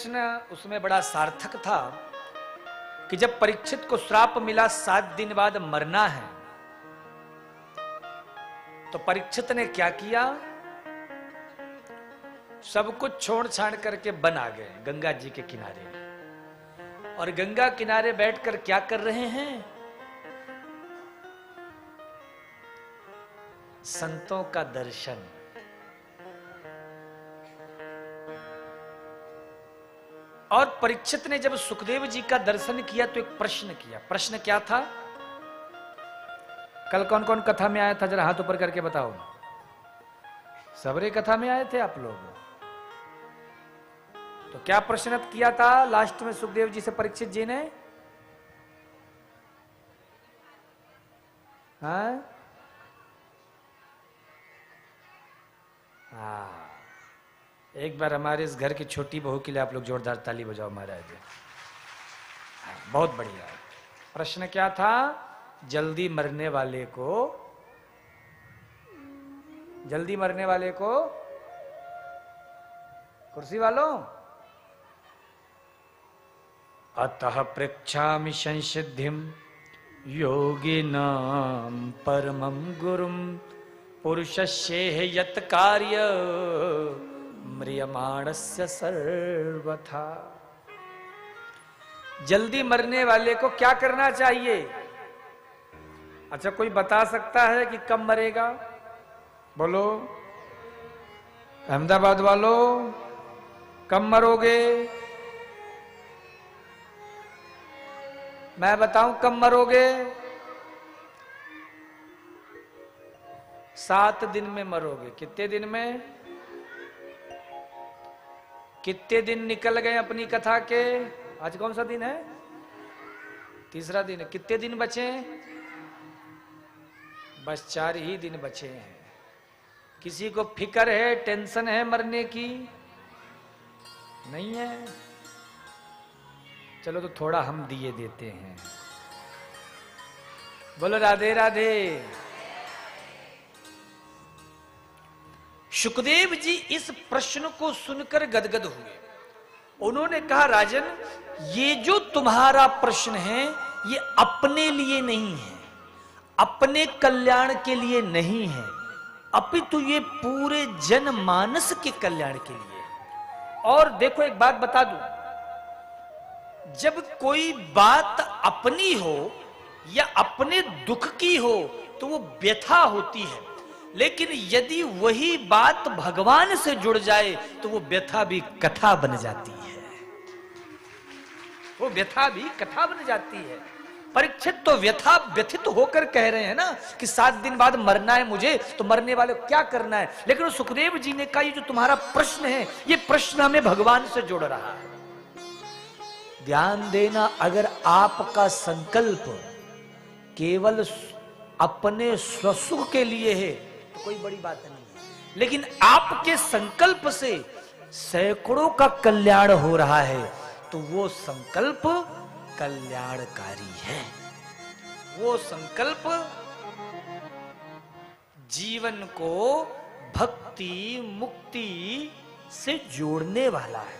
प्रश्न उसमें बड़ा सार्थक था कि जब परीक्षित को श्राप मिला 7 दिन बाद मरना है, तो परीक्षित ने क्या किया? सब कुछ छोड़ छाड़ करके वन आ गए गंगा जी के किनारे, और गंगा किनारे बैठकर क्या कर रहे हैं? संतों का दर्शन। और परीक्षित ने जब सुखदेव जी का दर्शन किया तो एक प्रश्न किया। प्रश्न क्या था? कल कौन कौन कथा में आया था? जरा हाथ ऊपर करके बताओ। सबरे कथा में आए थे आप लोग? तो क्या प्रश्न किया था लास्ट में सुखदेव जी से परीक्षित जी ने? हाँ, एक बार हमारे इस घर की छोटी बहू के लिए आप लोग जोरदार ताली बजाओ महाराज। बहुत बढ़िया। प्रश्न क्या था? जल्दी मरने वाले को, जल्दी मरने वाले को, कुर्सी वालों, अतः पृच्छामि संसिद्धिम योगिनां परमं गुरुं पुरुषस्येह यत् कार्य म्रियमाणस्य सर्वथा। जल्दी मरने वाले को क्या करना चाहिए? अच्छा, कोई बता सकता है कि कब मरेगा? बोलो अहमदाबाद वालों, कब मरोगे? मैं बताऊं कब मरोगे? 7 दिन में मरोगे। कितने दिन में? कितने दिन निकल गए अपनी कथा के? आज कौन सा दिन है? तीसरा दिन है। कितने दिन बचे? बस 4 ही दिन बचे हैं। किसी को फिक्र है, टेंशन है मरने की? नहीं है? चलो तो थोड़ा हम दिए देते हैं। बोलो राधे राधे। सुखदेव जी इस प्रश्न को सुनकर गदगद हुए। उन्होंने कहा, राजन, ये जो तुम्हारा प्रश्न है ये अपने लिए नहीं है, अपने कल्याण के लिए नहीं है, अपितु ये पूरे जनमानस के कल्याण के लिए। और देखो एक बात बता दूं, जब कोई बात अपनी हो या अपने दुख की हो तो वो व्यथा होती है, लेकिन यदि वही बात भगवान से जुड़ जाए तो वो व्यथा भी कथा बन जाती है। वो व्यथा भी कथा बन जाती है। परीक्षित तो व्यथित होकर कह रहे हैं ना कि 7 दिन बाद मरना है मुझे, तो मरने वाले को क्या करना है? लेकिन सुखदेव जी ने कहा, ये जो तुम्हारा प्रश्न है ये प्रश्न हमें भगवान से जोड़ रहा है। ध्यान देना, अगर आपका संकल्प केवल अपने स्वसुख के लिए है तो कोई बड़ी बात नहीं है, लेकिन आपके संकल्प से सैकड़ों का कल्याण हो रहा है तो वो संकल्प कल्याणकारी है। वो संकल्प जीवन को भक्ति मुक्ति से जोड़ने वाला है।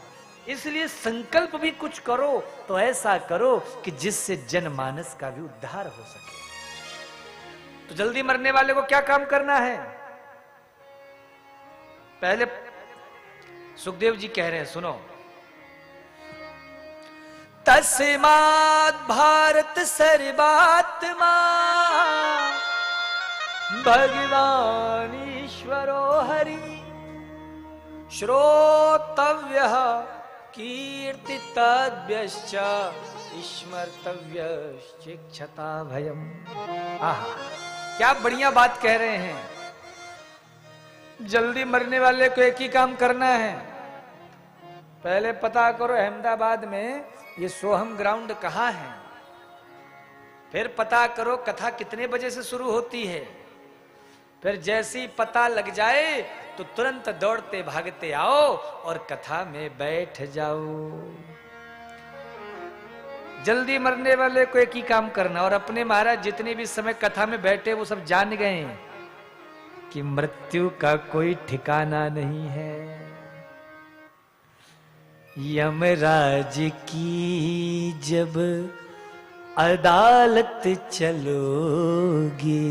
इसलिए संकल्प भी कुछ करो तो ऐसा करो कि जिससे जनमानस का भी उद्धार हो सके। तो जल्दी मरने वाले को क्या काम करना है? पहले सुखदेव जी कह रहे हैं, सुनो। तस्मात् भारत सर्वात्मा भगवान ईश्वरो हरि श्रोतव्यः कीर्तितव्यश्च स्मर्तव्यश्चिक्षता भयम्। आहा, क्या बढ़िया बात कह रहे हैं। जल्दी मरने वाले को एक ही काम करना है। पहले पता करो अहमदाबाद में ये सोहम ग्राउंड कहाँ है, फिर पता करो कथा कितने बजे से शुरू होती है। फिर जैसे ही पता लग जाए तो तुरंत दौड़ते भागते आओ और कथा में बैठ जाओ। जल्दी मरने वाले को एक ही काम करना। और अपने महाराज जितने भी समय कथा में बैठे वो सब जान गए कि मृत्यु का कोई ठिकाना नहीं है। यमराज की जब अदालत चलोगे,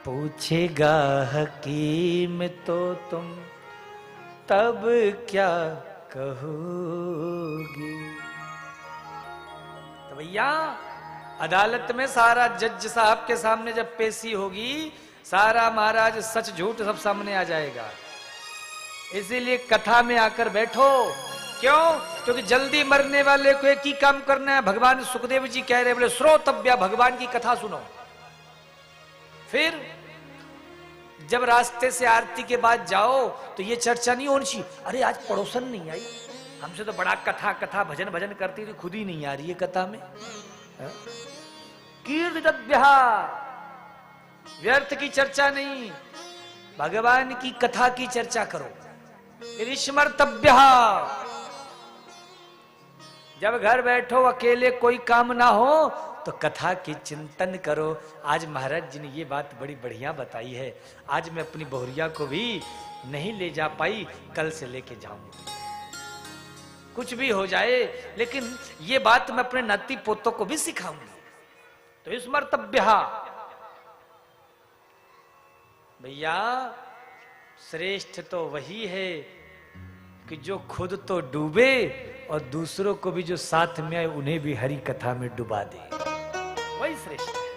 पूछेगा हकीम तो तुम तब क्या कहोगे। तो भैया अदालत में सारा जज साहब के सामने जब पेशी होगी, सारा महाराज सच झूठ सब सामने आ जाएगा। इसीलिए कथा में आकर बैठो। क्यों? क्योंकि जल्दी मरने वाले को एक ही काम करना है। भगवान सुखदेव जी कह रहे, बोले श्रोतव्या, भगवान की कथा सुनो। फिर जब रास्ते से आरती के बाद जाओ तो ये चर्चा नहीं होनी चाहिए, अरे आज पड़ोसन नहीं आई, हमसे तो बड़ा कथा कथा भजन भजन करती थी, खुद ही नहीं आ रही है कथा में। कीर्तितव्यः, व्यर्थ की चर्चा नहीं, भगवान की कथा की चर्चा करो। स्मर्तव्यः, जब घर बैठो अकेले कोई काम ना हो तो कथा की चिंतन करो। आज महाराज जी ने ये बात बड़ी बढ़िया बताई है। आज मैं अपनी बहुरिया को भी नहीं ले जा पाई, कल से लेके जाऊंगी। कुछ भी हो जाए, लेकिन ये बात मैं अपने नाती पोतों को भी सिखाऊंगी। तो स्मर्तव्यः, भैया श्रेष्ठ तो वही है कि जो खुद तो डूबे और दूसरों को भी जो साथ में आए उन्हें भी हरि कथा में डुबा दे, वही श्रेष्ठ है।